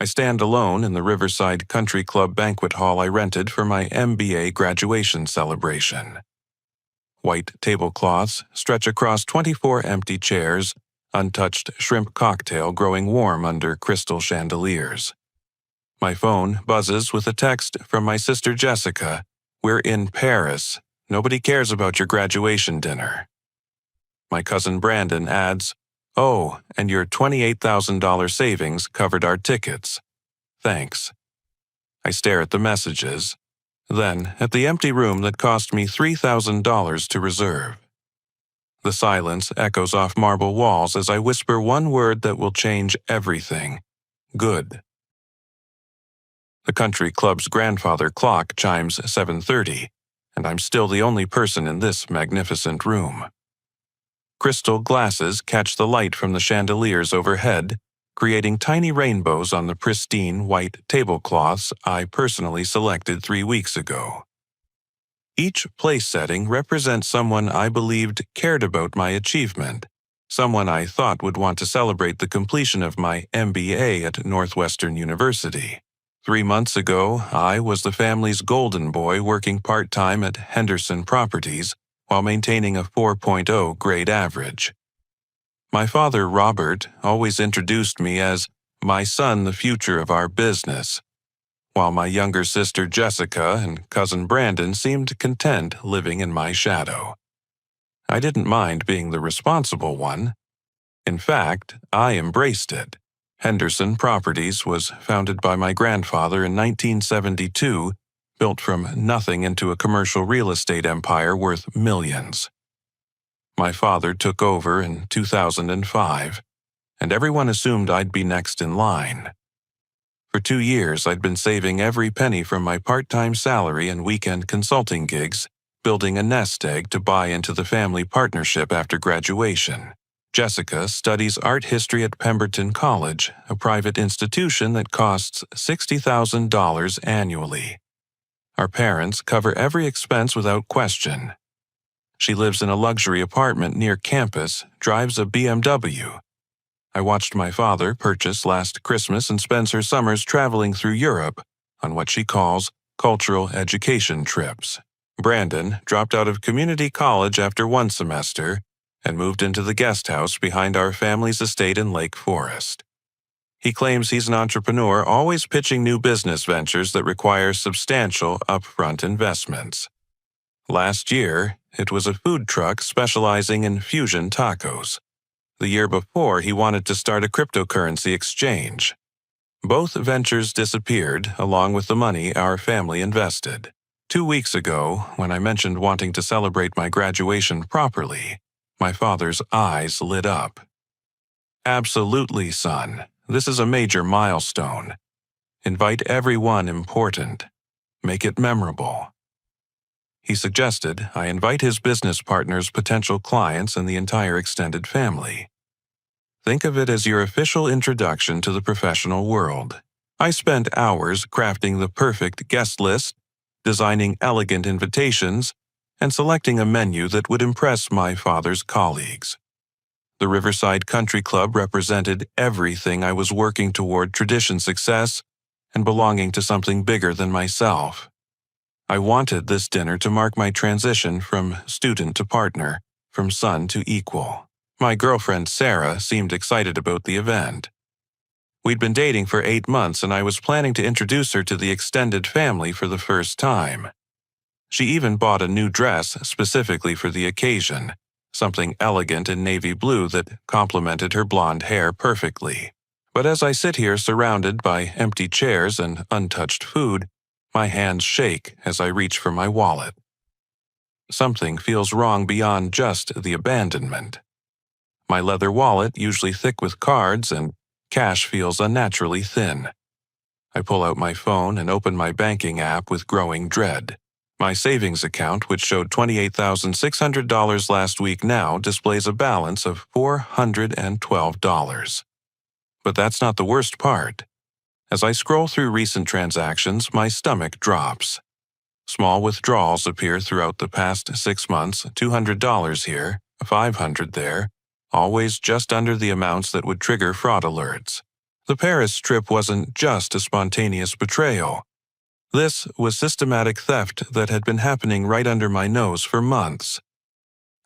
I stand alone in the Riverside Country Club banquet hall I rented for my MBA graduation celebration. White tablecloths stretch across 24 empty chairs, untouched shrimp cocktail growing warm under crystal chandeliers. My phone buzzes with a text from my sister Jessica. "We're in Paris. Nobody cares about your graduation dinner." My cousin Brandon adds, "Oh, and your $28,000 savings covered our tickets. Thanks." I stare at the messages, then at the empty room that cost me $3,000 to reserve. The silence echoes off marble walls as I whisper one word that will change everything: good. The country club's grandfather clock chimes 7:30, and I'm still the only person in this magnificent room. Crystal glasses catch the light from the chandeliers overhead, creating tiny rainbows on the pristine white tablecloths I personally selected 3 weeks ago. Each place setting represents someone I believed cared about my achievement, someone I thought would want to celebrate the completion of my MBA at Northwestern University. 3 months ago, I was the family's golden boy working part-time at Henderson Properties while maintaining a 4.0 grade average. My father, Robert, always introduced me as my son, the future of our business, while my younger sister Jessica and cousin Brandon seemed content living in my shadow. I didn't mind being the responsible one. In fact, I embraced it. Henderson Properties was founded by my grandfather in 1972, built from nothing into a commercial real estate empire worth millions. My father took over in 2005, and everyone assumed I'd be next in line. For 2 years, I'd been saving every penny from my part-time salary and weekend consulting gigs, building a nest egg to buy into the family partnership after graduation. Jessica studies art history at Pemberton College, a private institution that costs $60,000 annually. Our parents cover every expense without question. She lives in a luxury apartment near campus, drives a BMW. I watched my father purchase last Christmas and spends her summers traveling through Europe on what she calls cultural education trips. Brandon dropped out of community college after 1 semester and moved into the guest house behind our family's estate in Lake Forest. He claims he's an entrepreneur, always pitching new business ventures that require substantial upfront investments. Last year, it was a food truck specializing in fusion tacos. The year before, he wanted to start a cryptocurrency exchange. Both ventures disappeared, along with the money our family invested. 2 weeks ago, when I mentioned wanting to celebrate my graduation properly, my father's eyes lit up. "Absolutely, son. This is a major milestone. Invite everyone important. Make it memorable." He suggested I invite his business partners, potential clients, and the entire extended family. Think of it as your official introduction to the professional world. I spent hours crafting the perfect guest list, designing elegant invitations, and selecting a menu that would impress my father's colleagues. The Riverside Country Club represented everything I was working toward: tradition, success, and belonging to something bigger than myself. I wanted this dinner to mark my transition from student to partner, from son to equal. My girlfriend Sarah seemed excited about the event. We'd been dating for 8 months, and I was planning to introduce her to the extended family for the first time. She even bought a new dress specifically for the occasion, something elegant in navy blue that complemented her blonde hair perfectly. But as I sit here surrounded by empty chairs and untouched food, my hands shake as I reach for my wallet. Something feels wrong beyond just the abandonment. My leather wallet, usually thick with cards, and cash feels unnaturally thin. I pull out my phone and open my banking app with growing dread. My savings account, which showed $28,600 last week, now displays a balance of $412. But that's not the worst part. As I scroll through recent transactions, my stomach drops. Small withdrawals appear throughout the past 6 months, $200 here, $500 there, always just under the amounts that would trigger fraud alerts. The Paris trip wasn't just a spontaneous betrayal. This was systematic theft that had been happening right under my nose for months.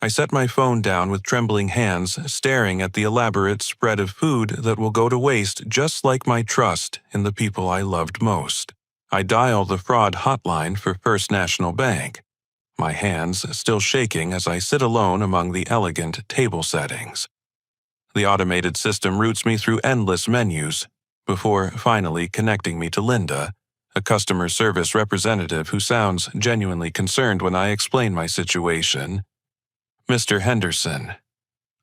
I set my phone down with trembling hands, staring at the elaborate spread of food that will go to waste, just like my trust in the people I loved most. I dial the fraud hotline for First National Bank, my hands still shaking as I sit alone among the elegant table settings. The automated system routes me through endless menus before finally connecting me to Linda, a customer service representative who sounds genuinely concerned when I explain my situation. "Mr. Henderson,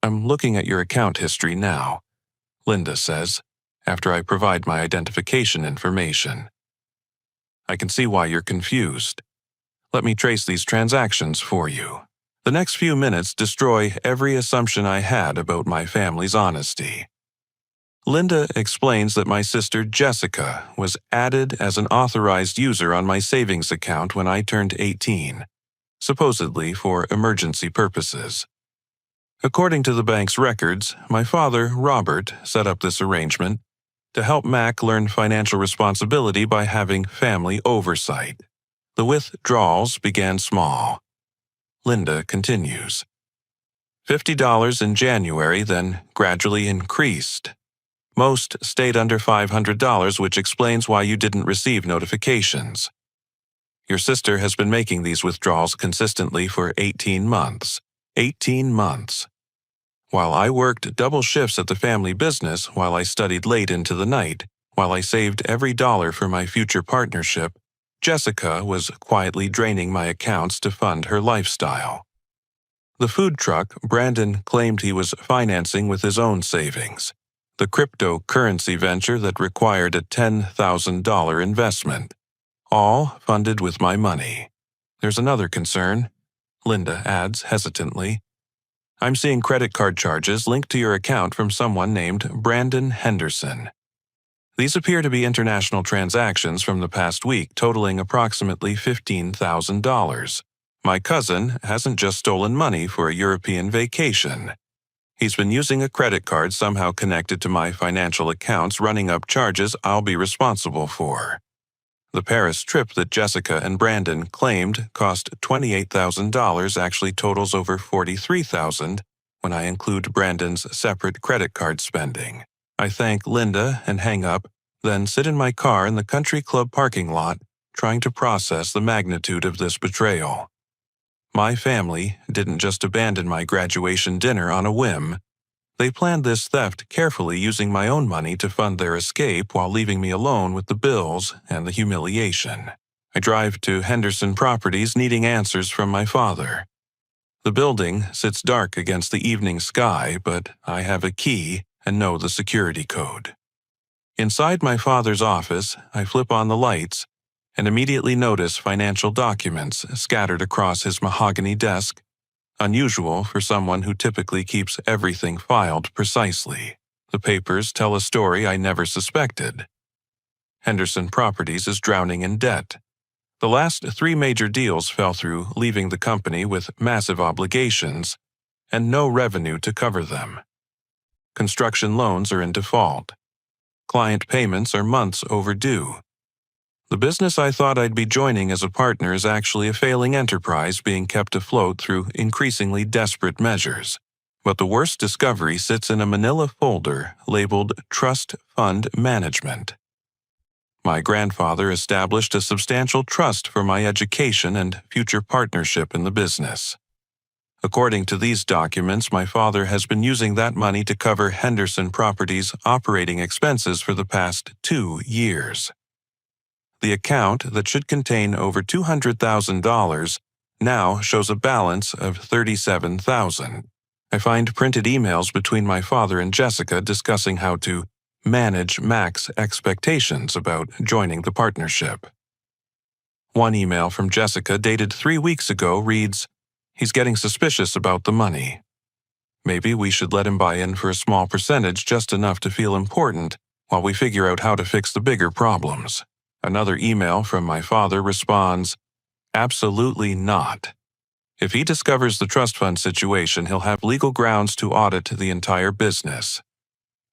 I'm looking at your account history now," Linda says, after I provide my identification information. "I can see why you're confused. Let me trace these transactions for you." The next few minutes destroy every assumption I had about my family's honesty. Linda explains that my sister Jessica was added as an authorized user on my savings account when I turned 18. Supposedly for emergency purposes. According to the bank's records, my father, Robert, set up this arrangement to help Mac learn financial responsibility by having family oversight. The withdrawals began small. Linda continues. $50 in January, then gradually increased. Most stayed under $500, which explains why you didn't receive notifications. Your sister has been making these withdrawals consistently for 18 months. 18 months. While I worked double shifts at the family business, while I studied late into the night, while I saved every dollar for my future partnership, Jessica was quietly draining my accounts to fund her lifestyle. The food truck Brandon claimed he was financing with his own savings, the cryptocurrency venture that required a $10,000 investment. All funded with my money. There's another concern, Linda adds hesitantly. I'm seeing credit card charges linked to your account from someone named Brandon Henderson. These appear to be international transactions from the past week totaling approximately $15,000. My cousin hasn't just stolen money for a European vacation. He's been using a credit card somehow connected to my financial accounts, running up charges I'll be responsible for. The Paris trip that Jessica and Brandon claimed cost $28,000 actually totals over $43,000 when I include Brandon's separate credit card spending. I thank Linda and hang up, then sit in my car in the country club parking lot, trying to process the magnitude of this betrayal. My family didn't just abandon my graduation dinner on a whim. They planned this theft carefully, using my own money to fund their escape while leaving me alone with the bills and the humiliation. I drive to Henderson Properties needing answers from my father. The building sits dark against the evening sky, but I have a key and know the security code. Inside my father's office, I flip on the lights and immediately notice financial documents scattered across his mahogany desk, unusual for someone who typically keeps everything filed precisely. The papers tell a story I never suspected. Henderson Properties is drowning in debt. The last 3 major deals fell through, leaving the company with massive obligations and no revenue to cover them. Construction loans are in default. Client payments are months overdue. The business I thought I'd be joining as a partner is actually a failing enterprise being kept afloat through increasingly desperate measures. But the worst discovery sits in a manila folder labeled Trust Fund Management. My grandfather established a substantial trust for my education and future partnership in the business. According to these documents, my father has been using that money to cover Henderson Properties' operating expenses for the past 2 years. The account that should contain over $200,000 now shows a balance of $37,000. I find printed emails between my father and Jessica discussing how to manage Mac's expectations about joining the partnership. One email from Jessica dated 3 weeks ago reads, "He's getting suspicious about the money. Maybe we should let him buy in for a small percentage, just enough to feel important, while we figure out how to fix the bigger problems." Another email from my father responds, "Absolutely not. If he discovers the trust fund situation, he'll have legal grounds to audit the entire business."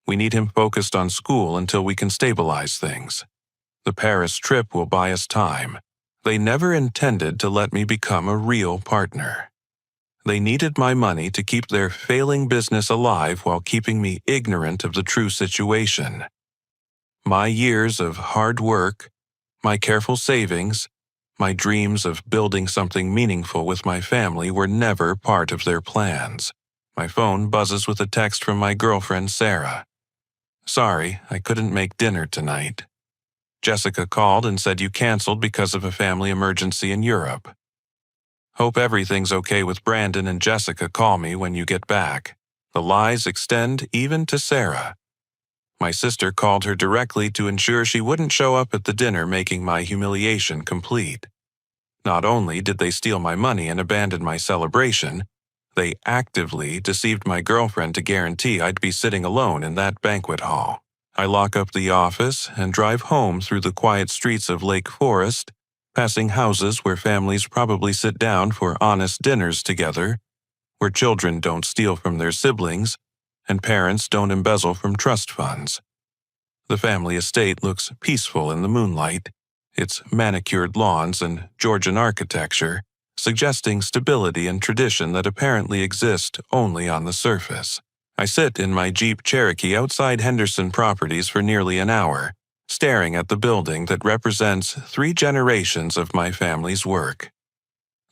We need him focused on school until we can stabilize things. The Paris trip will buy us time. They never intended to let me become a real partner. They needed my money to keep their failing business alive while keeping me ignorant of the true situation. My years of hard work, my careful savings, my dreams of building something meaningful with my family were never part of their plans. My phone buzzes with a text from my girlfriend, Sarah. "Sorry, I couldn't make dinner tonight. Jessica called and said you canceled because of a family emergency in Europe. Hope everything's okay with Brandon and Jessica. Call me when you get back." The lies extend even to Sarah. My sister called her directly to ensure she wouldn't show up at the dinner, making my humiliation complete. Not only did they steal my money and abandon my celebration, they actively deceived my girlfriend to guarantee I'd be sitting alone in that banquet hall. I lock up the office and drive home through the quiet streets of Lake Forest, passing houses where families probably sit down for honest dinners together, where children don't steal from their siblings, and parents don't embezzle from trust funds. The family estate looks peaceful in the moonlight, its manicured lawns and Georgian architecture suggesting stability and tradition that apparently exist only on the surface. I sit in my Jeep Cherokee outside Henderson Properties for nearly an hour, staring at the building that represents 3 generations of my family's work.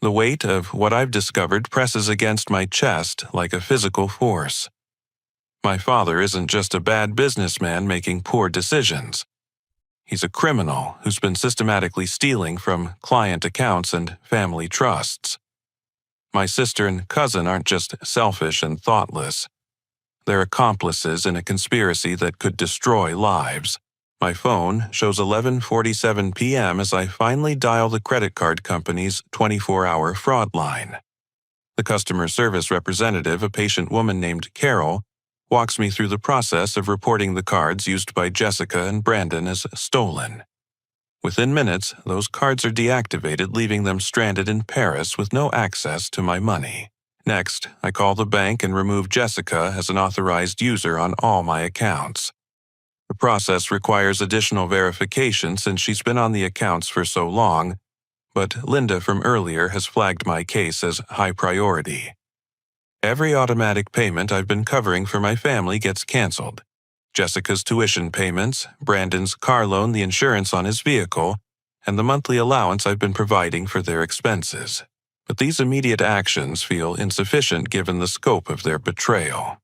The weight of what I've discovered presses against my chest like a physical force. My father isn't just a bad businessman making poor decisions. He's a criminal who's been systematically stealing from client accounts and family trusts. My sister and cousin aren't just selfish and thoughtless. They're accomplices in a conspiracy that could destroy lives. My phone shows 11:47 p.m. as I finally dial the credit card company's 24-hour fraud line. The customer service representative, a patient woman named Carol, walks me through the process of reporting the cards used by Jessica and Brandon as stolen. Within minutes, those cards are deactivated, leaving them stranded in Paris with no access to my money. Next, I call the bank and remove Jessica as an authorized user on all my accounts. The process requires additional verification since she's been on the accounts for so long, but Linda from earlier has flagged my case as high priority. Every automatic payment I've been covering for my family gets canceled. Jessica's tuition payments, Brandon's car loan, the insurance on his vehicle, and the monthly allowance I've been providing for their expenses. But these immediate actions feel insufficient given the scope of their betrayal.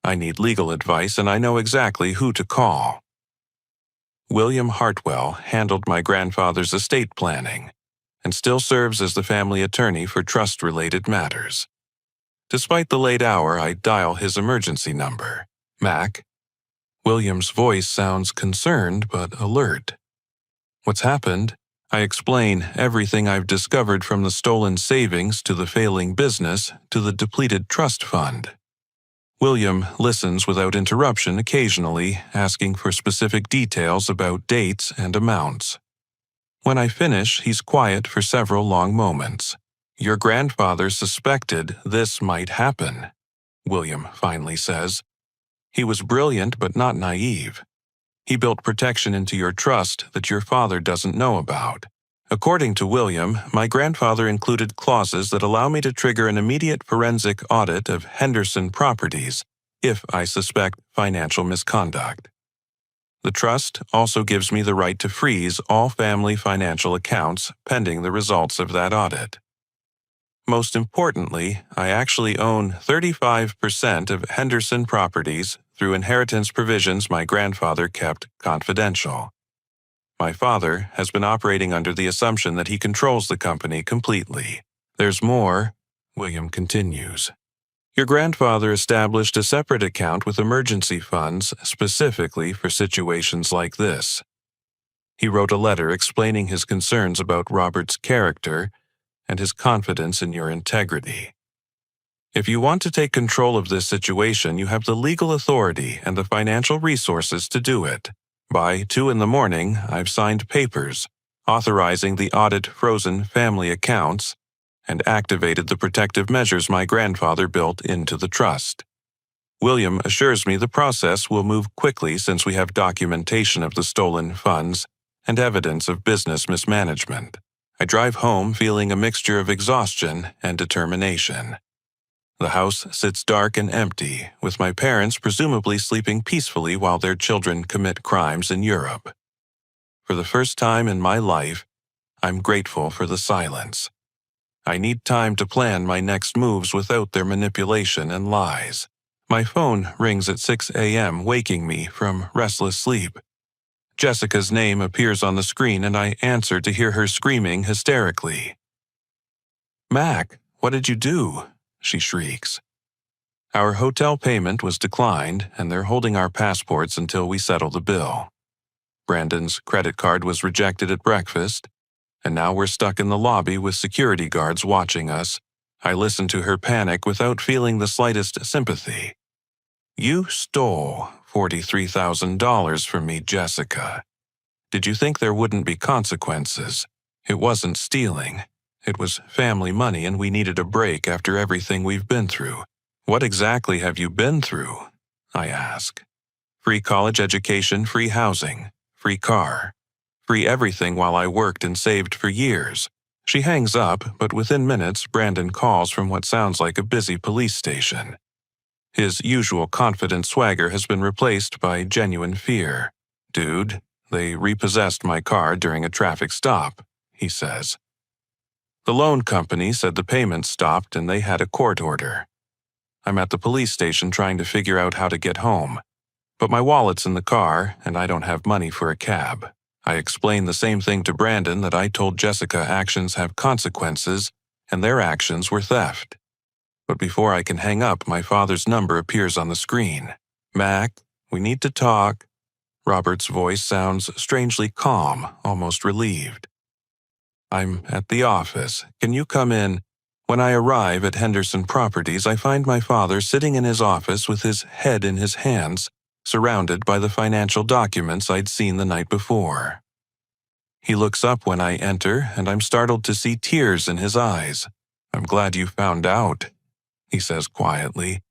I need legal advice and I know exactly who to call. William Hartwell handled my grandfather's estate planning and still serves as the family attorney for trust-related matters. Despite the late hour, I dial his emergency number. Mac. William's voice sounds concerned but alert. What's happened? I explain everything I've discovered from the stolen savings to the failing business to the depleted trust fund. William listens without interruption, occasionally asking for specific details about dates and amounts. When I finish, he's quiet for several long moments. "Your grandfather suspected this might happen," William finally says. "He was brilliant but not naive. He built protection into your trust that your father doesn't know about." According to William, my grandfather included clauses that allow me to trigger an immediate forensic audit of Henderson Properties if I suspect financial misconduct. The trust also gives me the right to freeze all family financial accounts pending the results of that audit. Most importantly, I actually own 35% of Henderson Properties through inheritance provisions my grandfather kept confidential. My father has been operating under the assumption that he controls the company completely. There's more, William continues. Your grandfather established a separate account with emergency funds specifically for situations like this. He wrote a letter explaining his concerns about Robert's character and his confidence in your integrity. If you want to take control of this situation, you have the legal authority and the financial resources to do it. By 2 a.m, I've signed papers authorizing the audit frozen family accounts and activated the protective measures my grandfather built into the trust. William assures me the process will move quickly since we have documentation of the stolen funds and evidence of business mismanagement. I drive home feeling a mixture of exhaustion and determination. The house sits dark and empty, with my parents presumably sleeping peacefully while their children commit crimes in Europe. For the first time in my life, I'm grateful for the silence. I need time to plan my next moves without their manipulation and lies. My phone rings at 6 a.m., waking me from restless sleep. Jessica's name appears on the screen and I answer to hear her screaming hysterically. "Mac, what did you do?" she shrieks. Our hotel payment was declined and they're holding our passports until we settle the bill. Brandon's credit card was rejected at breakfast, and now we're stuck in the lobby with security guards watching us. I listen to her panic without feeling the slightest sympathy. "You stole $43,000 from me, Jessica. Did you think there wouldn't be consequences? It wasn't stealing. It was family money and we needed a break after everything we've been through." "What exactly have you been through?" I ask. "Free college education, free housing, free car, free everything while I worked and saved for years." She hangs up, but within minutes, Brandon calls from what sounds like a busy police station. His usual confident swagger has been replaced by genuine fear. "Dude, they repossessed my car during a traffic stop," he says. "The loan company said the payments stopped and they had a court order. I'm at the police station trying to figure out how to get home. But my wallet's in the car and I don't have money for a cab." I explain the same thing to Brandon that I told Jessica actions have consequences and their actions were theft. But before I can hang up, my father's number appears on the screen. "Mac, we need to talk." Robert's voice sounds strangely calm, almost relieved. "I'm at the office. Can you come in?" When I arrive at Henderson Properties, I find my father sitting in his office with his head in his hands, surrounded by the financial documents I'd seen the night before. He looks up when I enter, and I'm startled to see tears in his eyes. "I'm glad you found out," he says quietly.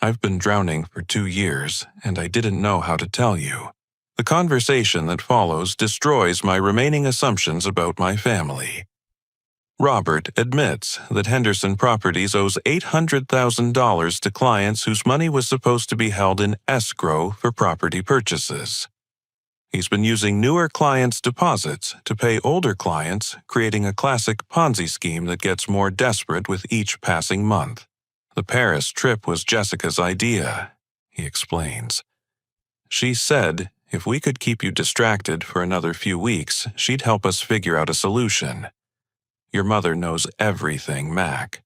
"I've been drowning for 2 years, and I didn't know how to tell you." The conversation that follows destroys my remaining assumptions about my family. Robert admits that Henderson Properties owes $800,000 to clients whose money was supposed to be held in escrow for property purchases. He's been using newer clients' deposits to pay older clients, creating a classic Ponzi scheme that gets more desperate with each passing month. "The Paris trip was Jessica's idea," he explains. "She said if we could keep you distracted for another few weeks, she'd help us figure out a solution. Your mother knows everything, Mac.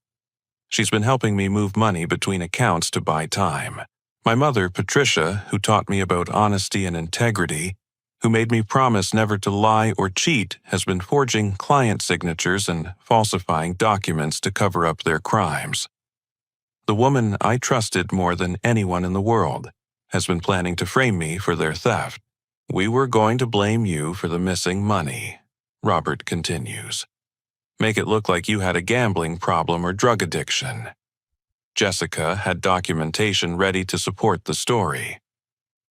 She's been helping me move money between accounts to buy time. My mother, Patricia, who taught me about honesty and integrity, who made me promise never to lie or cheat, has been forging client signatures and falsifying documents to cover up their crimes. The woman I trusted more than anyone in the world has been planning to frame me for their theft. We were going to blame you for the missing money," Robert continues. "Make it look like you had a gambling problem or drug addiction." Jessica had documentation ready to support the story.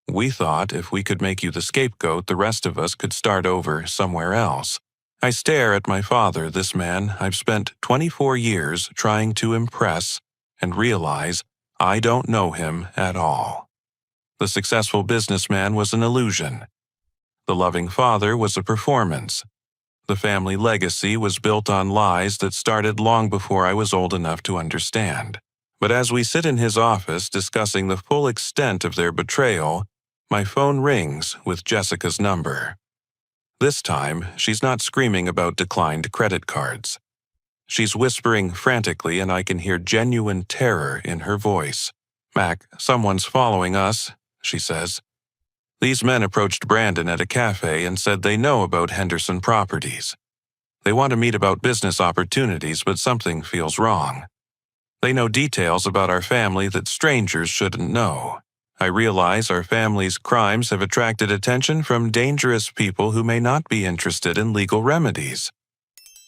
"We thought if we could make you the scapegoat, the rest of us could start over somewhere else." I stare at my father, this man I've spent 24 years trying to impress, and realize I don't know him at all. The successful businessman was an illusion. The loving father was a performance. The family legacy was built on lies that started long before I was old enough to understand. But as we sit in his office discussing the full extent of their betrayal, my phone rings with Jessica's number. This time, she's not screaming about declined credit cards. She's whispering frantically, and I can hear genuine terror in her voice. "Mac, someone's following us," she says. "These men approached Brandon at a cafe and said they know about Henderson Properties. They want to meet about business opportunities, but something feels wrong. They know details about our family that strangers shouldn't know. I realize our family's crimes have attracted attention from dangerous people who may not be interested in legal remedies."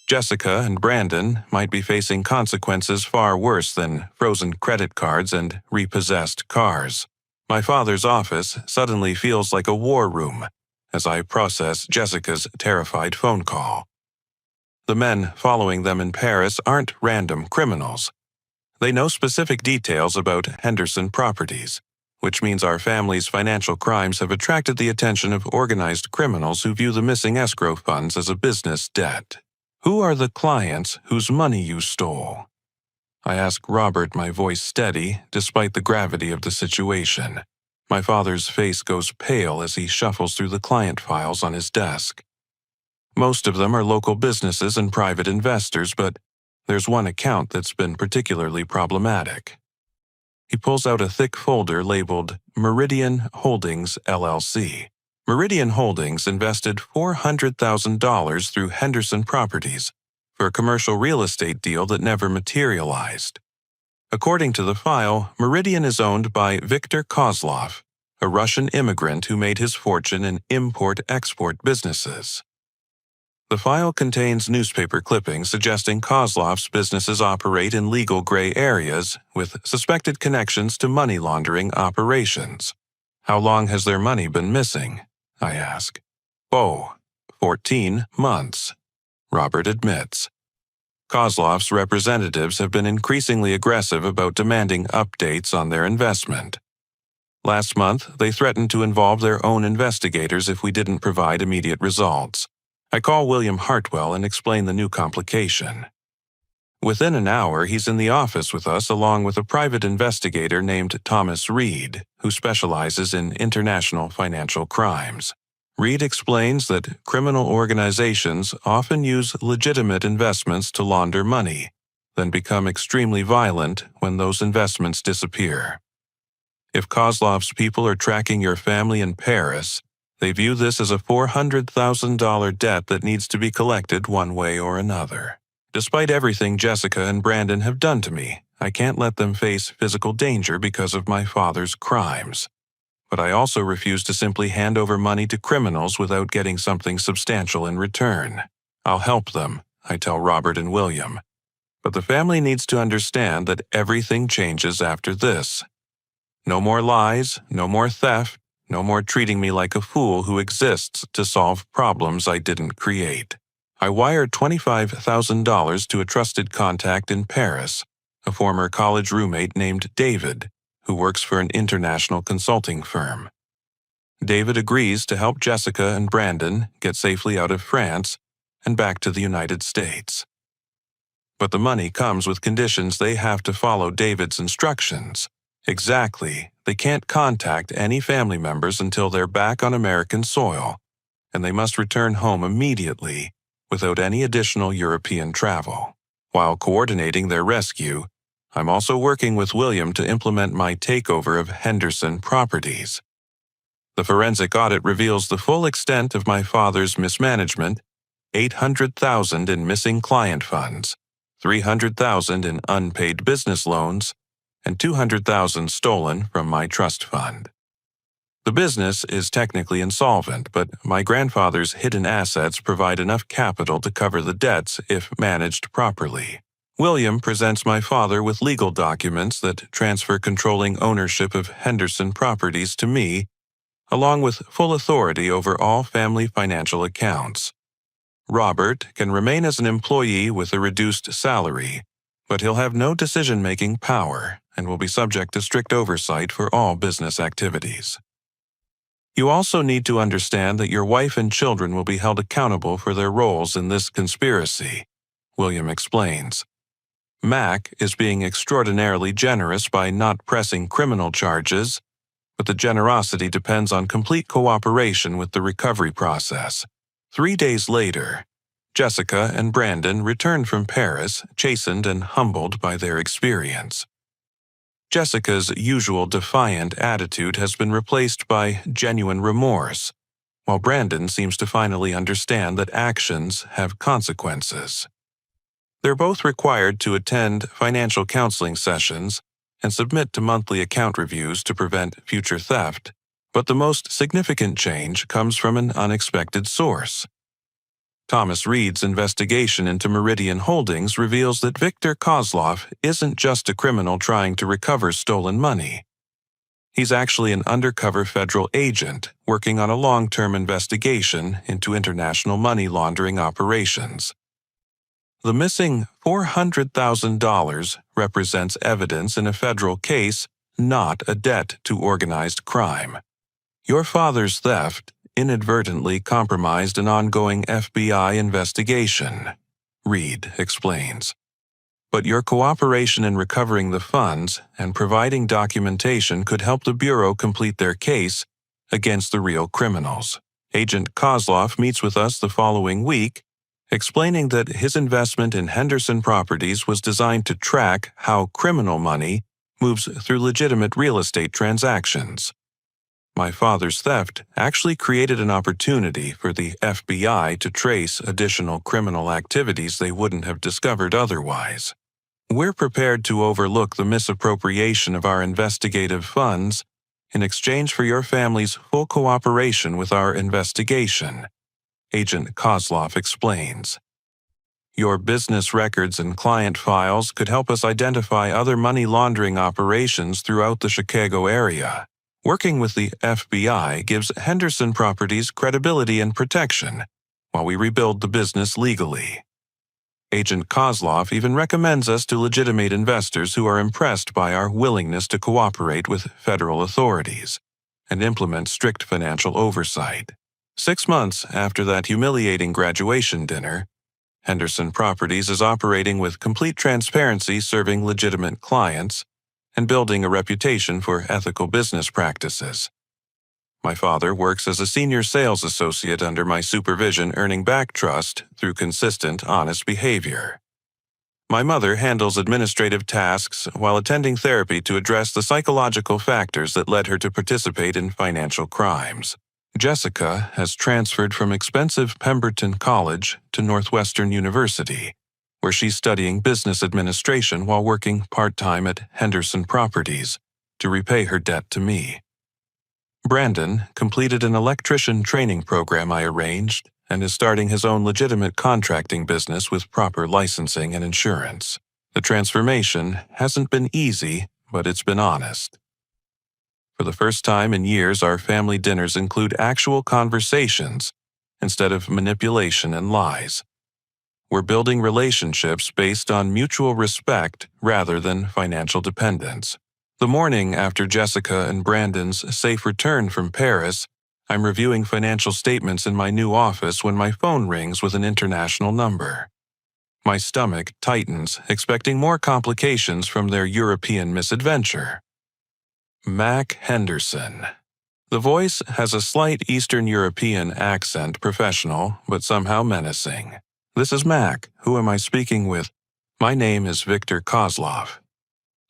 Jessica and Brandon might be facing consequences far worse than frozen credit cards and repossessed cars. My father's office suddenly feels like a war room as I process Jessica's terrified phone call. The men following them in Paris aren't random criminals. They know specific details about Henderson Properties, which means our family's financial crimes have attracted the attention of organized criminals who view the missing escrow funds as a business debt. Who are the clients whose money you stole? I ask Robert, my voice steady, despite the gravity of the situation. My father's face goes pale as he shuffles through the client files on his desk. Most of them are local businesses and private investors, but there's one account that's been particularly problematic. He pulls out a thick folder labeled Meridian Holdings, LLC. Meridian Holdings invested $400,000 through Henderson Properties for a commercial real estate deal that never materialized. According to the file, Meridian is owned by Viktor Kozlov, a Russian immigrant who made his fortune in import-export businesses. The file contains newspaper clippings suggesting Kozlov's businesses operate in legal gray areas with suspected connections to money laundering operations. How long has their money been missing? I ask. 14 months, Robert admits. Kozlov's representatives have been increasingly aggressive about demanding updates on their investment. Last month, they threatened to involve their own investigators if we didn't provide immediate results. I call William Hartwell and explain the new complication. Within an hour, he's in the office with us along with a private investigator named Thomas Reed, who specializes in international financial crimes. Reed explains that criminal organizations often use legitimate investments to launder money, then become extremely violent when those investments disappear. If Kozlov's people are tracking your family in Paris, they view this as a $400,000 debt that needs to be collected one way or another. Despite everything Jessica and Brandon have done to me, I can't let them face physical danger because of my father's crimes. But I also refuse to simply hand over money to criminals without getting something substantial in return. I'll help them, I tell Robert and William. But the family needs to understand that everything changes after this. No more lies, no more theft, no more treating me like a fool who exists to solve problems I didn't create. I wired $25,000 to a trusted contact in Paris, a former college roommate named David, who works for an international consulting firm. David agrees to help Jessica and Brandon get safely out of France and back to the United States. But the money comes with conditions. They have to follow David's instructions. Exactly, they can't contact any family members until they're back on American soil, and they must return home immediately without any additional European travel. While coordinating their rescue, I'm also working with William to implement my takeover of Henderson Properties. The forensic audit reveals the full extent of my father's mismanagement: $800,000 in missing client funds, $300,000 in unpaid business loans, and $200,000 stolen from my trust fund. The business is technically insolvent, but my grandfather's hidden assets provide enough capital to cover the debts if managed properly. William presents my father with legal documents that transfer controlling ownership of Henderson Properties to me, along with full authority over all family financial accounts. Robert can remain as an employee with a reduced salary, but he'll have no decision-making power and will be subject to strict oversight for all business activities. You also need to understand that your wife and children will be held accountable for their roles in this conspiracy, William explains. Mac is being extraordinarily generous by not pressing criminal charges, but the generosity depends on complete cooperation with the recovery process. 3 days later, Jessica and Brandon returned from Paris, chastened and humbled by their experience. Jessica's usual defiant attitude has been replaced by genuine remorse, while Brandon seems to finally understand that actions have consequences. They're both required to attend financial counseling sessions and submit to monthly account reviews to prevent future theft, but the most significant change comes from an unexpected source. Thomas Reed's investigation into Meridian Holdings reveals that Viktor Kozlov isn't just a criminal trying to recover stolen money. He's actually an undercover federal agent working on a long-term investigation into international money laundering operations. The missing $400,000 represents evidence in a federal case, not a debt to organized crime. Your father's theft inadvertently compromised an ongoing FBI investigation, Reed explains. But your cooperation in recovering the funds and providing documentation could help the Bureau complete their case against the real criminals. Agent Kozlov meets with us the following week, explaining that his investment in Henderson Properties was designed to track how criminal money moves through legitimate real estate transactions. My father's theft actually created an opportunity for the FBI to trace additional criminal activities they wouldn't have discovered otherwise. We're prepared to overlook the misappropriation of our investigative funds in exchange for your family's full cooperation with our investigation, Agent Kozlov explains. Your business records and client files could help us identify other money laundering operations throughout the Chicago area. Working with the FBI gives Henderson Properties credibility and protection while we rebuild the business legally. Agent Kozlov even recommends us to legitimate investors who are impressed by our willingness to cooperate with federal authorities and implement strict financial oversight. 6 months after that humiliating graduation dinner, Henderson Properties is operating with complete transparency, serving legitimate clients and building a reputation for ethical business practices. My father works as a senior sales associate under my supervision, earning back trust through consistent, honest behavior. My mother handles administrative tasks while attending therapy to address the psychological factors that led her to participate in financial crimes. Jessica has transferred from expensive Pemberton College to Northwestern University, where she's studying business administration while working part-time at Henderson Properties to repay her debt to me. Brandon completed an electrician training program I arranged and is starting his own legitimate contracting business with proper licensing and insurance. The transformation hasn't been easy, but it's been honest. For the first time in years, our family dinners include actual conversations instead of manipulation and lies. We're building relationships based on mutual respect rather than financial dependence. The morning after Jessica and Brandon's safe return from Paris, I'm reviewing financial statements in my new office when my phone rings with an international number. My stomach tightens, expecting more complications from their European misadventure. Mac Henderson. The voice has a slight Eastern European accent, professional, but somehow menacing. This is Mac. Who am I speaking with? My name is Viktor Kozlov.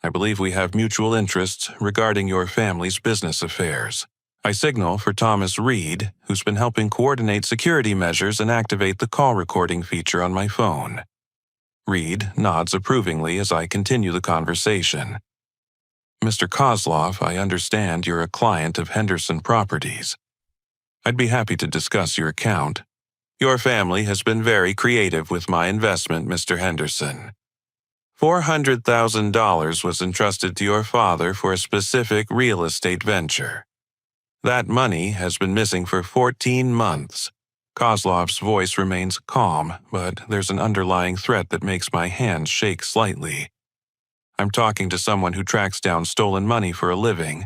I believe we have mutual interests regarding your family's business affairs. I signal for Thomas Reed, who's been helping coordinate security measures and activate the call recording feature on my phone. Reed nods approvingly as I continue the conversation. Mr. Kozlov, I understand you're a client of Henderson Properties. I'd be happy to discuss your account. Your family has been very creative with my investment, Mr. Henderson. $400,000 was entrusted to your father for a specific real estate venture. That money has been missing for 14 months. Kozlov's voice remains calm, but there's an underlying threat that makes my hands shake slightly. I'm talking to someone who tracks down stolen money for a living,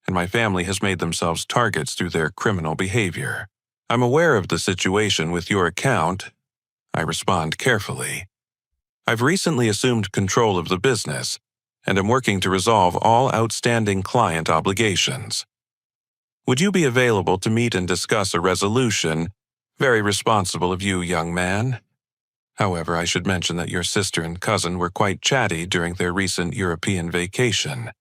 and my family has made themselves targets through their criminal behavior. I'm aware of the situation with your account. I respond carefully. I've recently assumed control of the business, and am working to resolve all outstanding client obligations. Would you be available to meet and discuss a resolution? Very responsible of you, young man. However, I should mention that your sister and cousin were quite chatty during their recent European vacation.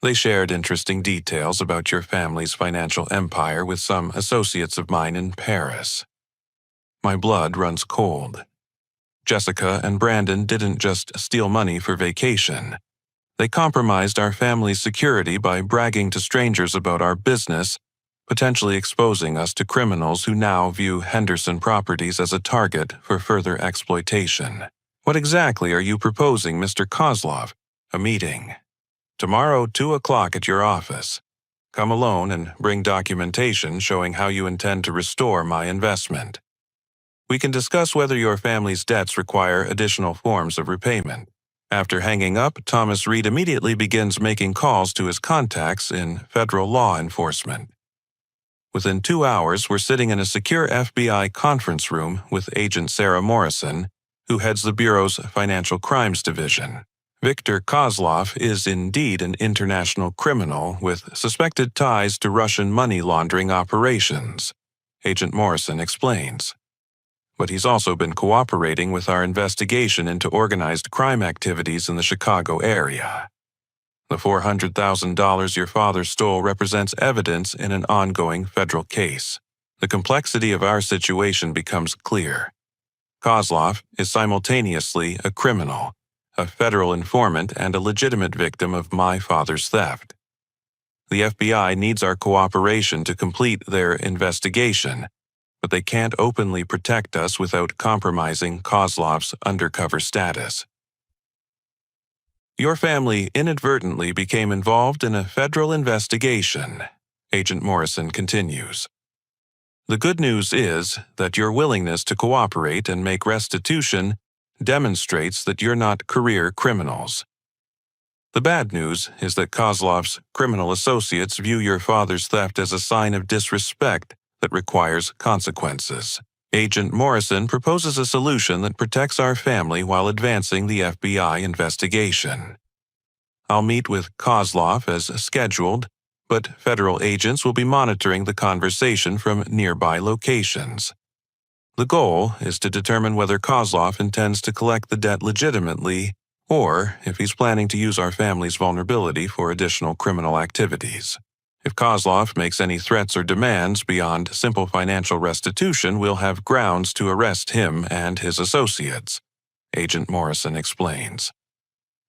They shared interesting details about your family's financial empire with some associates of mine in Paris. My blood runs cold. Jessica and Brandon didn't just steal money for vacation. They compromised our family's security by bragging to strangers about our business potentially exposing us to criminals who now view Henderson Properties as a target for further exploitation. What exactly are you proposing, Mr. Kozlov? A meeting. Tomorrow, 2 o'clock at your office. Come alone and bring documentation showing how you intend to restore my investment. We can discuss whether your family's debts require additional forms of repayment. After hanging up, Thomas Reed immediately begins making calls to his contacts in federal law enforcement. Within 2 hours, we're sitting in a secure FBI conference room with Agent Sarah Morrison, who heads the Bureau's Financial Crimes Division. Viktor Kozlov is indeed an international criminal with suspected ties to Russian money laundering operations, Agent Morrison explains. But he's also been cooperating with our investigation into organized crime activities in the Chicago area. The $400,000 your father stole represents evidence in an ongoing federal case. The complexity of our situation becomes clear. Kozlov is simultaneously a criminal, a federal informant, and a legitimate victim of my father's theft. The FBI needs our cooperation to complete their investigation, but they can't openly protect us without compromising Kozlov's undercover status. Your family inadvertently became involved in a federal investigation, Agent Morrison continues. The good news is that your willingness to cooperate and make restitution demonstrates that you're not career criminals. The bad news is that Kozlov's criminal associates view your father's theft as a sign of disrespect that requires consequences. Agent Morrison proposes a solution that protects our family while advancing the FBI investigation. I'll meet with Kozlov as scheduled, but federal agents will be monitoring the conversation from nearby locations. The goal is to determine whether Kozlov intends to collect the debt legitimately or if he's planning to use our family's vulnerability for additional criminal activities. If Kozlov makes any threats or demands beyond simple financial restitution, we'll have grounds to arrest him and his associates, Agent Morrison explains.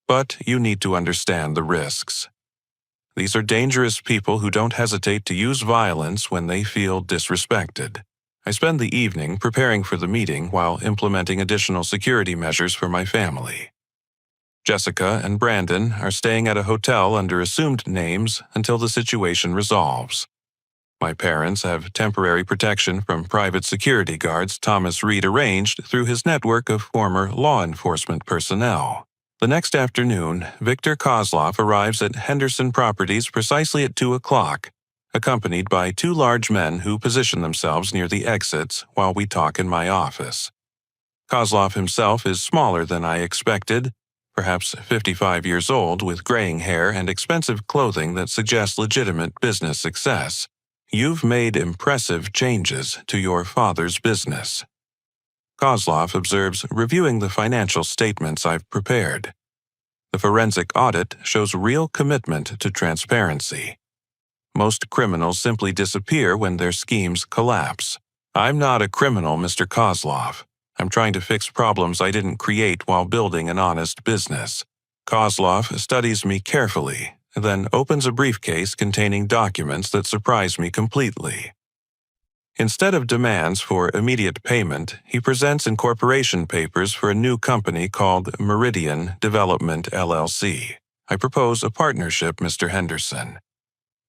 But you need to understand the risks. These are dangerous people who don't hesitate to use violence when they feel disrespected. I spend the evening preparing for the meeting while implementing additional security measures for my family. Jessica and Brandon are staying at a hotel under assumed names until the situation resolves. My parents have temporary protection from private security guards Thomas Reed arranged through his network of former law enforcement personnel. The next afternoon, Viktor Kozlov arrives at Henderson Properties precisely at 2 o'clock, accompanied by 2 large men who position themselves near the exits while we talk in my office. Kozlov himself is smaller than I expected, perhaps 55 years old with graying hair and expensive clothing that suggests legitimate business success. You've made impressive changes to your father's business. Kozlov observes, reviewing the financial statements I've prepared. The forensic audit shows real commitment to transparency. Most criminals simply disappear when their schemes collapse. I'm not a criminal, Mr. Kozlov. I'm trying to fix problems I didn't create while building an honest business. Kozlov studies me carefully, then opens a briefcase containing documents that surprise me completely. Instead of demands for immediate payment, he presents incorporation papers for a new company called Meridian Development LLC. I propose a partnership, Mr. Henderson.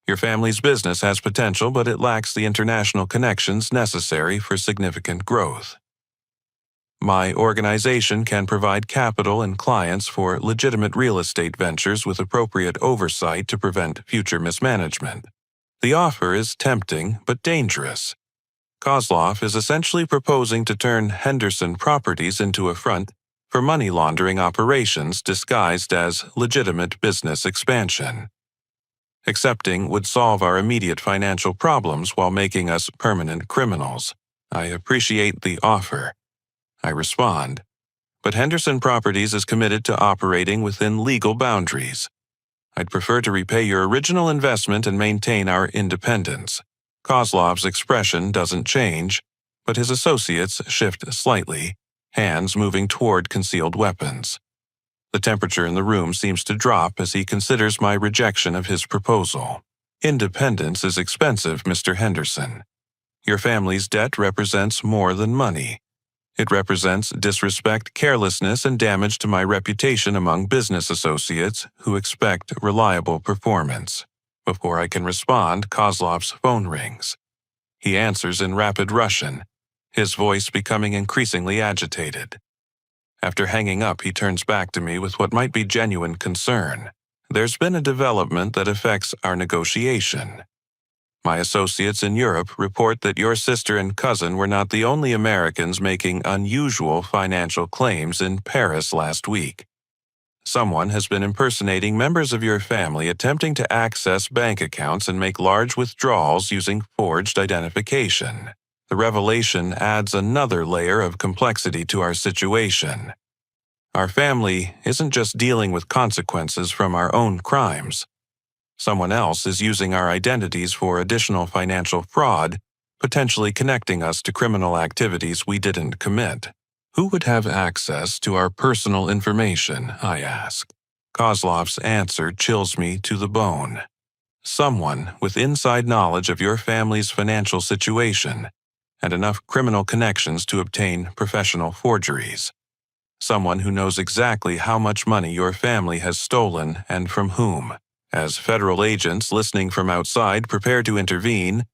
Your family's business has potential, but it lacks the international connections necessary for significant growth. My organization can provide capital and clients for legitimate real estate ventures with appropriate oversight to prevent future mismanagement. The offer is tempting but dangerous. Kozlov is essentially proposing to turn Henderson Properties into a front for money laundering operations disguised as legitimate business expansion. Accepting would solve our immediate financial problems while making us permanent criminals. I appreciate the offer. I respond, but Henderson Properties is committed to operating within legal boundaries. I'd prefer to repay your original investment and maintain our independence. Kozlov's expression doesn't change, but his associates shift slightly, hands moving toward concealed weapons. The temperature in the room seems to drop as he considers my rejection of his proposal. Independence is expensive, Mr. Henderson. Your family's debt represents more than money. It represents disrespect, carelessness, and damage to my reputation among business associates who expect reliable performance. Before I can respond, Kozlov's phone rings. He answers in rapid Russian, his voice becoming increasingly agitated. After hanging up, he turns back to me with what might be genuine concern. There's been a development that affects our negotiation. My associates in Europe report that your sister and cousin were not the only Americans making unusual financial claims in Paris last week. Someone has been impersonating members of your family attempting to access bank accounts and make large withdrawals using forged identification. The revelation adds another layer of complexity to our situation. Our family isn't just dealing with consequences from our own crimes. Someone else is using our identities for additional financial fraud, potentially connecting us to criminal activities we didn't commit. Who would have access to our personal information, I ask. Kozlov's answer chills me to the bone. Someone with inside knowledge of your family's financial situation and enough criminal connections to obtain professional forgeries. Someone who knows exactly how much money your family has stolen and from whom. As federal agents listening from outside prepare to intervene,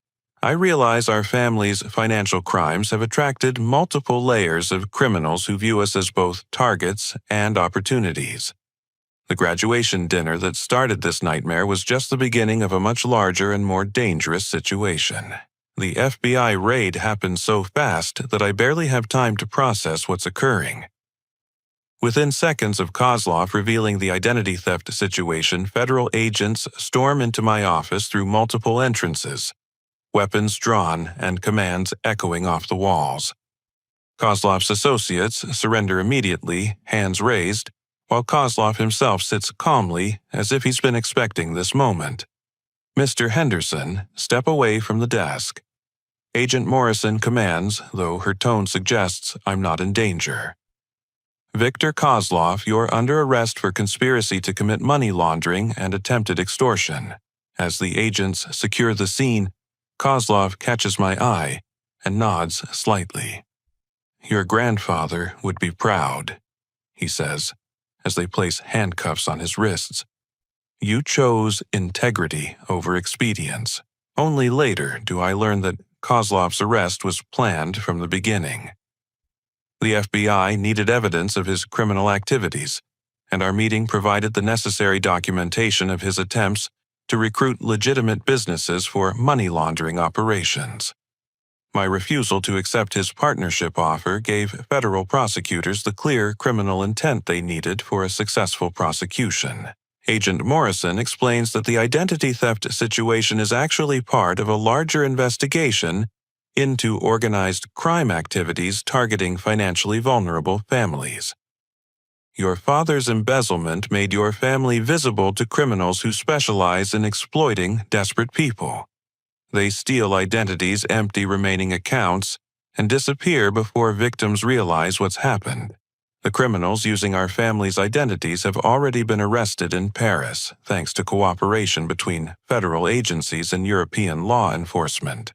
I realize our family's financial crimes have attracted multiple layers of criminals who view us as both targets and opportunities. The graduation dinner that started this nightmare was just the beginning of a much larger and more dangerous situation. The FBI raid happened so fast that I barely have time to process what's occurring. Within seconds of Kozlov revealing the identity theft situation, federal agents storm into my office through multiple entrances, weapons drawn and commands echoing off the walls. Kozlov's associates surrender immediately, hands raised, while Kozlov himself sits calmly as if he's been expecting this moment. Mr. Henderson, step away from the desk. Agent Morrison commands, though her tone suggests I'm not in danger. Victor Kozlov, you're under arrest for conspiracy to commit money laundering and attempted extortion. As the agents secure the scene, Kozlov catches my eye and nods slightly. Your grandfather would be proud, he says, as they place handcuffs on his wrists. You chose integrity over expedience. Only later do I learn that Kozlov's arrest was planned from the beginning. The FBI needed evidence of his criminal activities, and our meeting provided the necessary documentation of his attempts to recruit legitimate businesses for money laundering operations. My refusal to accept his partnership offer gave federal prosecutors the clear criminal intent they needed for a successful prosecution. Agent Morrison explains that the identity theft situation is actually part of a larger investigation into organized crime activities targeting financially vulnerable families. Your father's embezzlement made your family visible to criminals who specialize in exploiting desperate people. They steal identities, empty remaining accounts, and disappear before victims realize what's happened. The criminals using our family's identities have already been arrested in Paris, thanks to cooperation between federal agencies and European law enforcement.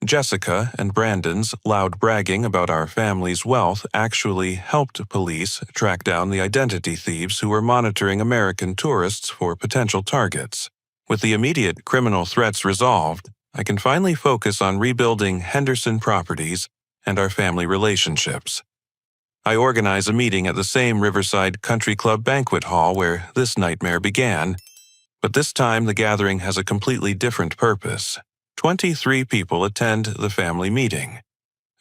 Jessica and Brandon's loud bragging about our family's wealth actually helped police track down the identity thieves who were monitoring American tourists for potential targets. With the immediate criminal threats resolved, I can finally focus on rebuilding Henderson Properties and our family relationships. I organize a meeting at the same Riverside Country Club banquet hall where this nightmare began, but this time the gathering has a completely different purpose. 23 people attend the family meeting.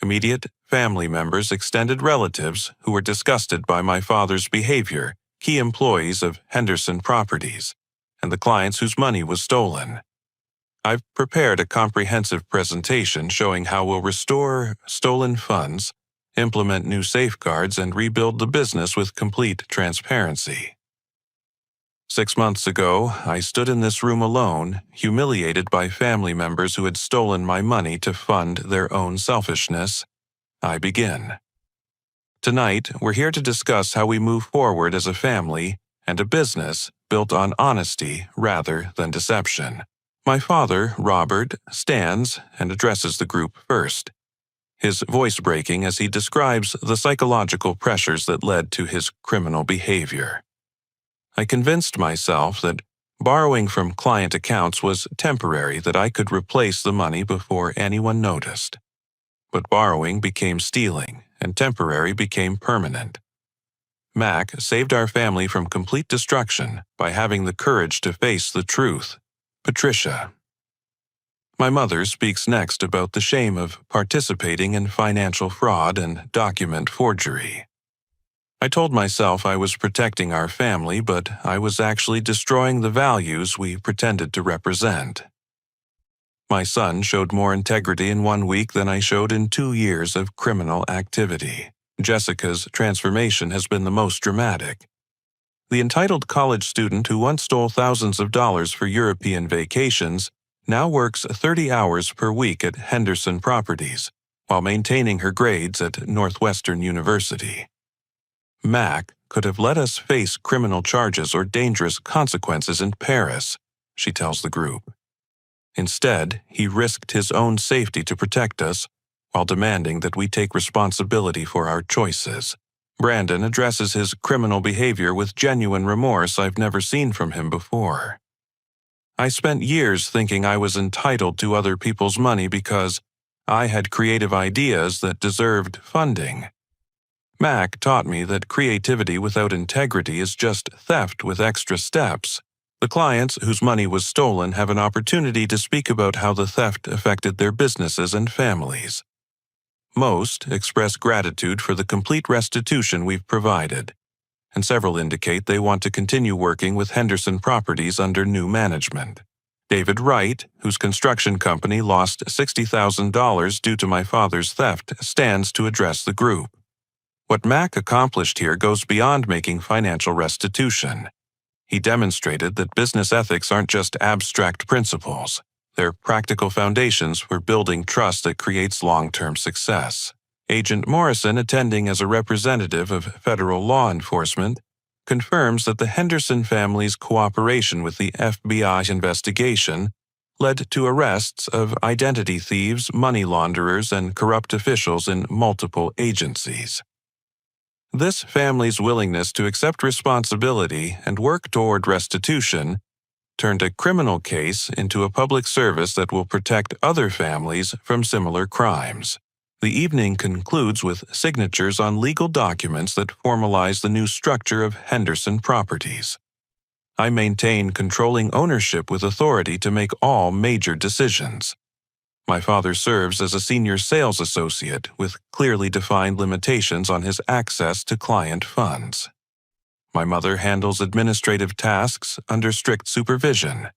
Immediate family members, extended relatives who were disgusted by my father's behavior, key employees of Henderson Properties, and the clients whose money was stolen. I've prepared a comprehensive presentation showing how we'll restore stolen funds, implement new safeguards, and rebuild the business with complete transparency. 6 months ago, I stood in this room alone, humiliated by family members who had stolen my money to fund their own selfishness. I begin. Tonight, we're here to discuss how we move forward as a family and a business built on honesty rather than deception. My father, Robert, stands and addresses the group first, his voice breaking as he describes the psychological pressures that led to his criminal behavior. I convinced myself that borrowing from client accounts was temporary, that I could replace the money before anyone noticed. But borrowing became stealing, and temporary became permanent. Mac saved our family from complete destruction by having the courage to face the truth. Patricia. My mother speaks next about the shame of participating in financial fraud and document forgery. I told myself I was protecting our family, but I was actually destroying the values we pretended to represent. My son showed more integrity in 1 week than I showed in 2 years of criminal activity. Jessica's transformation has been the most dramatic. The entitled college student who once stole thousands of dollars for European vacations now works 30 hours per week at Henderson Properties, while maintaining her grades at Northwestern University. Mac could have let us face criminal charges or dangerous consequences in Paris, she tells the group. Instead, he risked his own safety to protect us, while demanding that we take responsibility for our choices. Brandon addresses his criminal behavior with genuine remorse I've never seen from him before. I spent years thinking I was entitled to other people's money because I had creative ideas that deserved funding. Mac taught me that creativity without integrity is just theft with extra steps. The clients whose money was stolen have an opportunity to speak about how the theft affected their businesses and families. Most express gratitude for the complete restitution we've provided, and several indicate they want to continue working with Henderson Properties under new management. David Wright, whose construction company lost $60,000 due to my father's theft, stands to address the group. What Mac accomplished here goes beyond making financial restitution. He demonstrated that business ethics aren't just abstract principles. They're practical foundations for building trust that creates long-term success. Agent Morrison, attending as a representative of federal law enforcement, confirms that the Henderson family's cooperation with the FBI investigation led to arrests of identity thieves, money launderers, and corrupt officials in multiple agencies. This family's willingness to accept responsibility and work toward restitution turned a criminal case into a public service that will protect other families from similar crimes. The evening concludes with signatures on legal documents that formalize the new structure of Henderson Properties. I maintain controlling ownership with authority to make all major decisions. My father serves as a senior sales associate with clearly defined limitations on his access to client funds. My mother handles administrative tasks under strict supervision.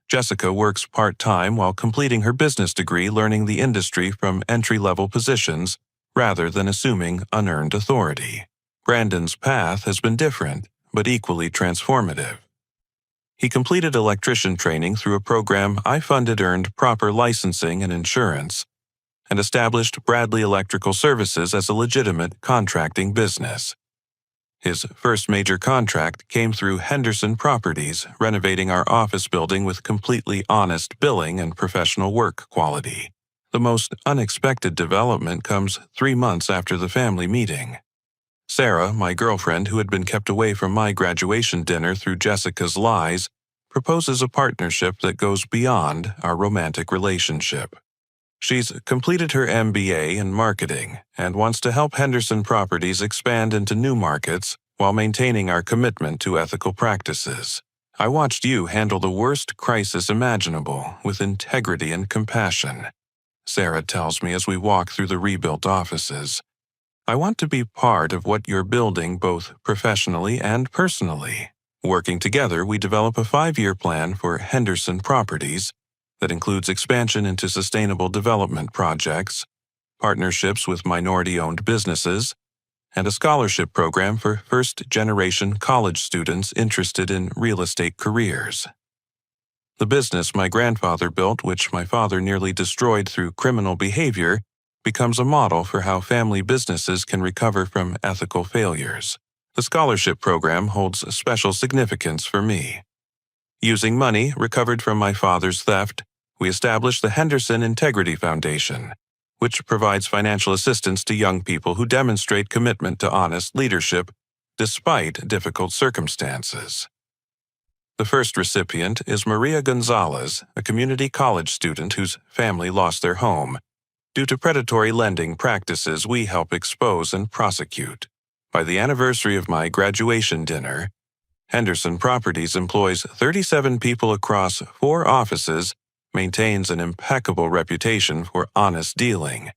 Jessica works part-time while completing her business degree, learning the industry from entry-level positions rather than assuming unearned authority. Brandon's path has been different, but equally transformative. He completed electrician training through a program I funded, earned proper licensing and insurance, and established Bradley Electrical Services as a legitimate contracting business. His first major contract came through Henderson Properties, renovating our office building with completely honest billing and professional work quality. The most unexpected development comes 3 months after the family meeting. Sarah, my girlfriend who had been kept away from my graduation dinner through Jessica's lies, proposes a partnership that goes beyond our romantic relationship. She's completed her MBA in marketing and wants to help Henderson Properties expand into new markets while maintaining our commitment to ethical practices. I watched you handle the worst crisis imaginable with integrity and compassion, Sarah tells me as we walk through the rebuilt offices. I want to be part of what you're building both professionally and personally. Working together, we develop a 5-year plan for Henderson Properties that includes expansion into sustainable development projects, partnerships with minority-owned businesses, and a scholarship program for first-generation college students interested in real estate careers. The business my grandfather built, which my father nearly destroyed through criminal behavior, becomes a model for how family businesses can recover from ethical failures. The scholarship program holds special significance for me. Using money recovered from my father's theft, we established the Henderson Integrity Foundation, which provides financial assistance to young people who demonstrate commitment to honest leadership despite difficult circumstances. The first recipient is Maria Gonzalez, a community college student whose family lost their home due to predatory lending practices we help expose and prosecute. By the anniversary of my graduation dinner, Henderson Properties employs 37 people across 4 offices, maintains an impeccable reputation for honest dealing,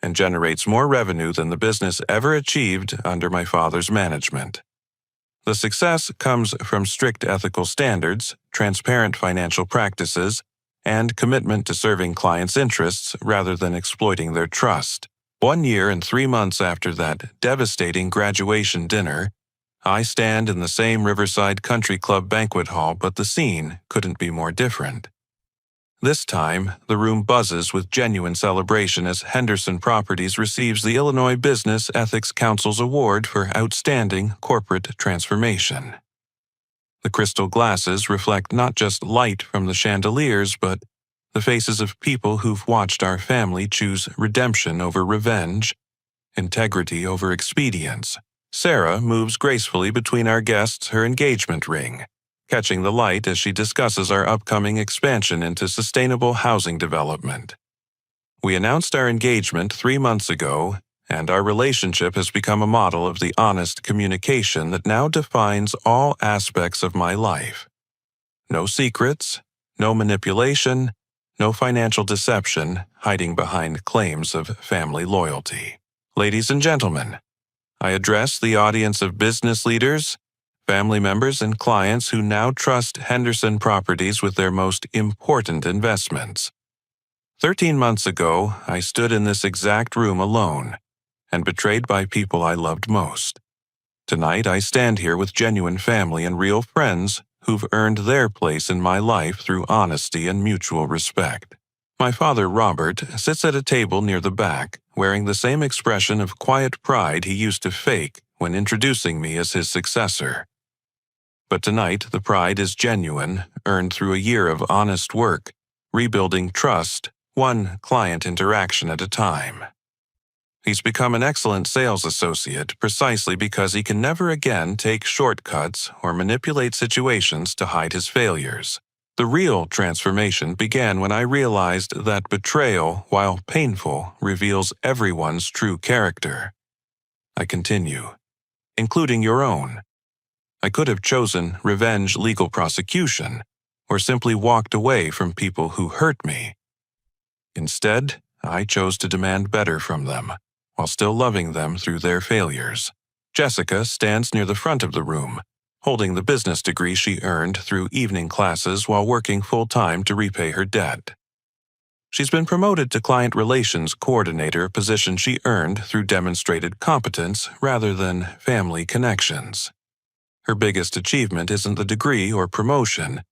and generates more revenue than the business ever achieved under my father's management. The success comes from strict ethical standards, transparent financial practices, and commitment to serving clients' interests rather than exploiting their trust. 1 year and 3 months after that devastating graduation dinner, I stand in the same Riverside Country Club banquet hall, but the scene couldn't be more different. This time, the room buzzes with genuine celebration as Henderson Properties receives the Illinois Business Ethics Council's Award for Outstanding Corporate Transformation. The crystal glasses reflect not just light from the chandeliers, but the faces of people who've watched our family choose redemption over revenge, integrity over expedience. Sarah moves gracefully between our guests, her engagement ring, catching the light as she discusses our upcoming expansion into sustainable housing development. We announced our engagement 3 months ago, and our relationship has become a model of the honest communication that now defines all aspects of my life. No secrets, no manipulation, no financial deception hiding behind claims of family loyalty. Ladies and gentlemen, I address the audience of business leaders, family members, and clients who now trust Henderson Properties with their most important investments. 13 months ago, I stood in this exact room alone and betrayed by people I loved most. Tonight, I stand here with genuine family and real friends who've earned their place in my life through honesty and mutual respect. My father, Robert, sits at a table near the back, wearing the same expression of quiet pride he used to fake when introducing me as his successor. But tonight, the pride is genuine, earned through a year of honest work, rebuilding trust, one client interaction at a time. He's become an excellent sales associate precisely because he can never again take shortcuts or manipulate situations to hide his failures. The real transformation began when I realized that betrayal, while painful, reveals everyone's true character. I continue, including your own. I could have chosen revenge legal prosecution, or simply walked away from people who hurt me. Instead, I chose to demand better from them, while still loving them through their failures. Jessica stands near the front of the room, holding the business degree she earned through evening classes while working full-time to repay her debt. She's been promoted to Client Relations Coordinator, a position she earned through demonstrated competence rather than family connections. Her biggest achievement isn't the degree or promotion,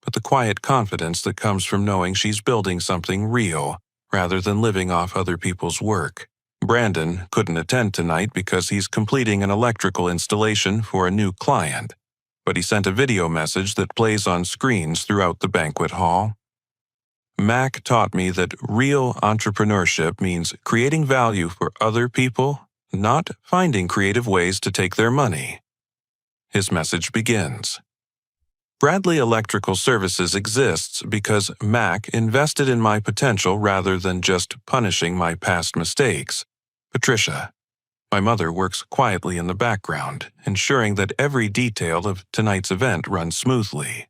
but the quiet confidence that comes from knowing she's building something real rather than living off other people's work. Brandon couldn't attend tonight because he's completing an electrical installation for a new client, but he sent a video message that plays on screens throughout the banquet hall. Mac taught me that real entrepreneurship means creating value for other people, not finding creative ways to take their money. His message begins. Bradley Electrical Services exists because Mac invested in my potential rather than just punishing my past mistakes. Patricia, my mother, works quietly in the background, ensuring that every detail of tonight's event runs smoothly.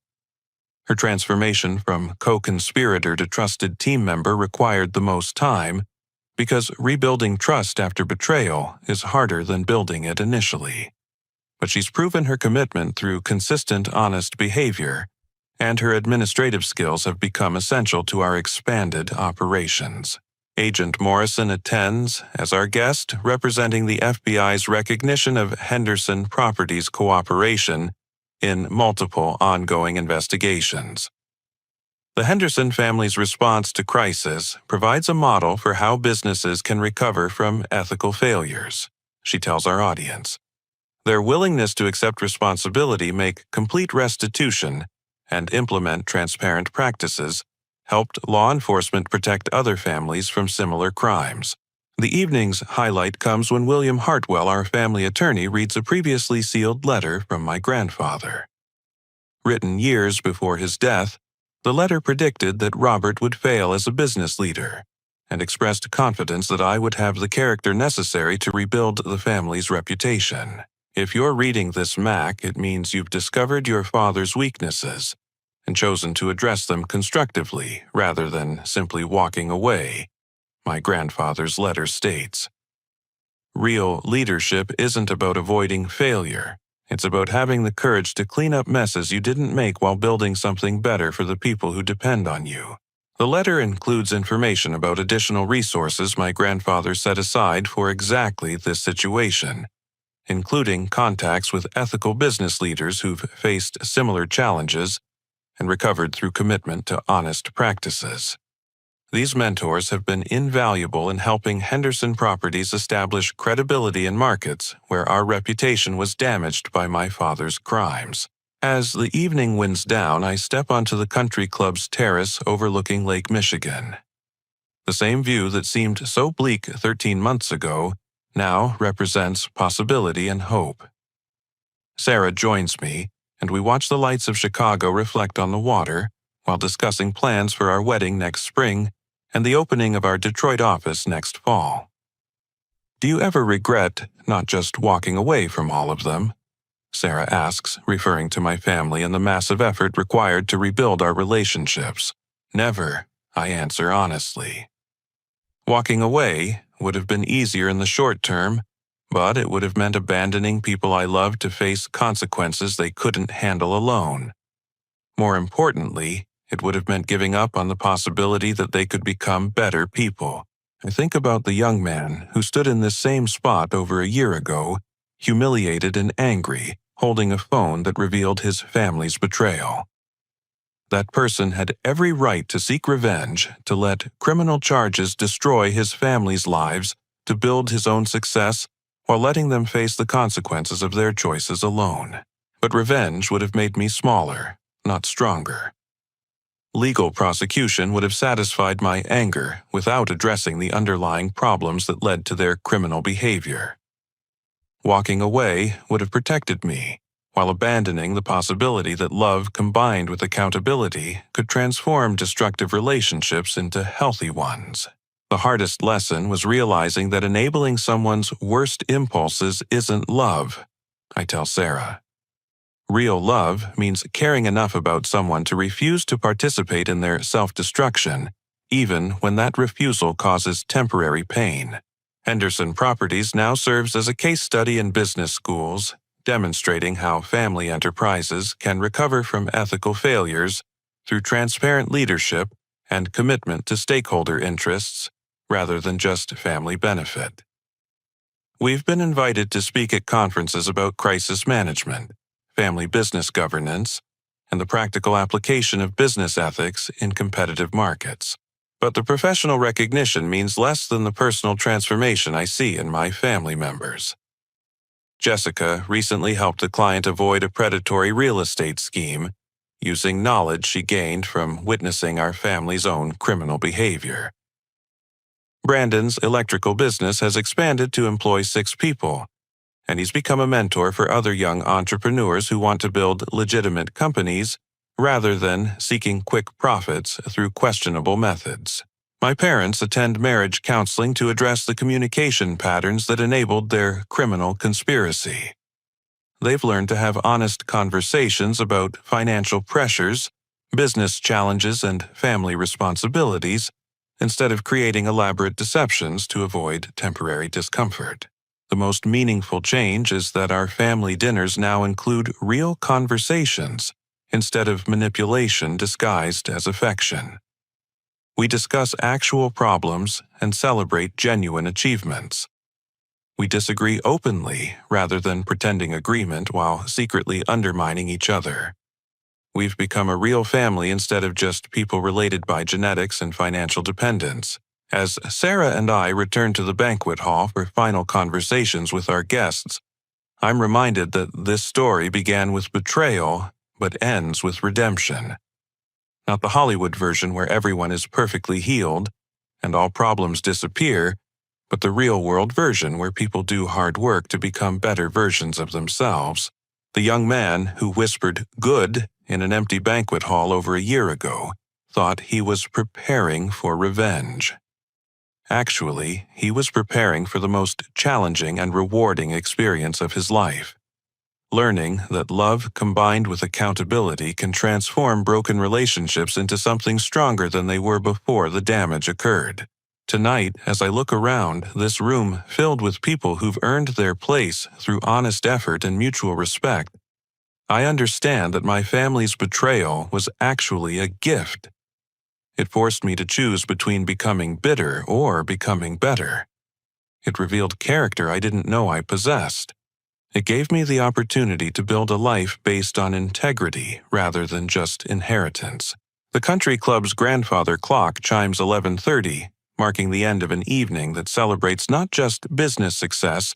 Her transformation from co-conspirator to trusted team member required the most time because rebuilding trust after betrayal is harder than building it initially. But she's proven her commitment through consistent, honest behavior, and her administrative skills have become essential to our expanded operations. Agent Morrison attends as our guest, representing the FBI's recognition of Henderson Properties' cooperation in multiple ongoing investigations. The Henderson family's response to crisis provides a model for how businesses can recover from ethical failures, she tells our audience. Their willingness to accept responsibility make complete restitution and implement transparent practices, helped law enforcement protect other families from similar crimes. The evening's highlight comes when William Hartwell, our family attorney, reads a previously sealed letter from my grandfather. Written years before his death, the letter predicted that Robert would fail as a business leader and expressed confidence that I would have the character necessary to rebuild the family's reputation. If you're reading this, Mac, it means you've discovered your father's weaknesses and chosen to address them constructively rather than simply walking away, my grandfather's letter states. Real leadership isn't about avoiding failure. It's about having the courage to clean up messes you didn't make while building something better for the people who depend on you. The letter includes information about additional resources my grandfather set aside for exactly this situation, including contacts with ethical business leaders who've faced similar challenges and recovered through commitment to honest practices. These mentors have been invaluable in helping Henderson Properties establish credibility in markets where our reputation was damaged by my father's crimes. As the evening winds down, I step onto the country club's terrace overlooking Lake Michigan. The same view that seemed so bleak 13 months ago now represents possibility and hope. Sarah joins me, and we watch the lights of Chicago reflect on the water while discussing plans for our wedding next spring and the opening of our Detroit office next fall. Do you ever regret not just walking away from all of them? Sarah asks, referring to my family and the massive effort required to rebuild our relationships. Never, I answer honestly. Walking away would have been easier in the short term, but it would have meant abandoning people I loved to face consequences they couldn't handle alone. More importantly, it would have meant giving up on the possibility that they could become better people. I think about the young man who stood in this same spot over a year ago, humiliated and angry, holding a phone that revealed his family's betrayal. That person had every right to seek revenge, to let criminal charges destroy his family's lives, to build his own success, while letting them face the consequences of their choices alone. But revenge would have made me smaller, not stronger. Legal prosecution would have satisfied my anger without addressing the underlying problems that led to their criminal behavior. Walking away would have protected me, while abandoning the possibility that love combined with accountability could transform destructive relationships into healthy ones. The hardest lesson was realizing that enabling someone's worst impulses isn't love, I tell Sarah. Real love means caring enough about someone to refuse to participate in their self-destruction, even when that refusal causes temporary pain. Henderson Properties now serves as a case study in business schools, demonstrating how family enterprises can recover from ethical failures through transparent leadership and commitment to stakeholder interests rather than just family benefit. We've been invited to speak at conferences about crisis management, family business governance, and the practical application of business ethics in competitive markets. But the professional recognition means less than the personal transformation I see in my family members. Jessica recently helped a client avoid a predatory real estate scheme using knowledge she gained from witnessing our family's own criminal behavior. Brandon's electrical business has expanded to employ 6 people, and he's become a mentor for other young entrepreneurs who want to build legitimate companies rather than seeking quick profits through questionable methods. My parents attend marriage counseling to address the communication patterns that enabled their criminal conspiracy. They've learned to have honest conversations about financial pressures, business challenges, and family responsibilities, instead of creating elaborate deceptions to avoid temporary discomfort. The most meaningful change is that our family dinners now include real conversations instead of manipulation disguised as affection. We discuss actual problems and celebrate genuine achievements. We disagree openly rather than pretending agreement while secretly undermining each other. We've become a real family instead of just people related by genetics and financial dependence. As Sarah and I return to the banquet hall for final conversations with our guests, I'm reminded that this story began with betrayal, but ends with redemption. Not the Hollywood version where everyone is perfectly healed and all problems disappear, but the real-world version where people do hard work to become better versions of themselves. The young man who whispered "good" in an empty banquet hall over a year ago thought he was preparing for revenge. Actually, he was preparing for the most challenging and rewarding experience of his life. Learning that love combined with accountability can transform broken relationships into something stronger than they were before the damage occurred. Tonight, as I look around this room filled with people who've earned their place through honest effort and mutual respect, I understand that my family's betrayal was actually a gift. It forced me to choose between becoming bitter or becoming better. It revealed character I didn't know I possessed. It gave me the opportunity to build a life based on integrity rather than just inheritance. The country club's grandfather clock chimes 11:30, marking the end of an evening that celebrates not just business success,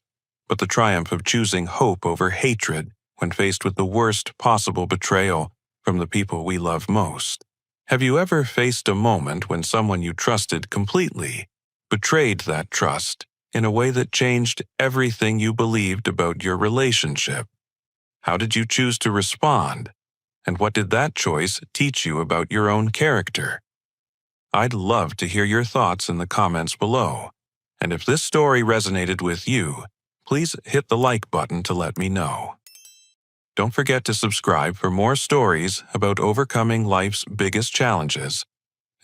but the triumph of choosing hope over hatred when faced with the worst possible betrayal from the people we love most. Have you ever faced a moment when someone you trusted completely betrayed that trust in a way that changed everything you believed about your relationship? How did you choose to respond? And what did that choice teach you about your own character? I'd love to hear your thoughts in the comments below. And if this story resonated with you, please hit the like button to let me know. Don't forget to subscribe for more stories about overcoming life's biggest challenges,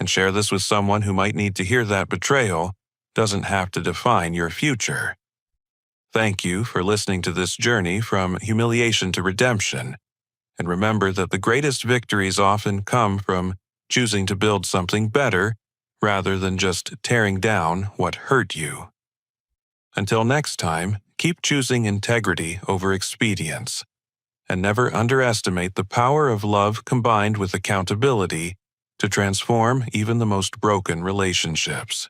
and share this with someone who might need to hear that betrayal doesn't have to define your future. Thank you for listening to this journey from humiliation to redemption, and remember that the greatest victories often come from choosing to build something better rather than just tearing down what hurt you. Until next time, keep choosing integrity over expedience, and never underestimate the power of love combined with accountability to transform even the most broken relationships.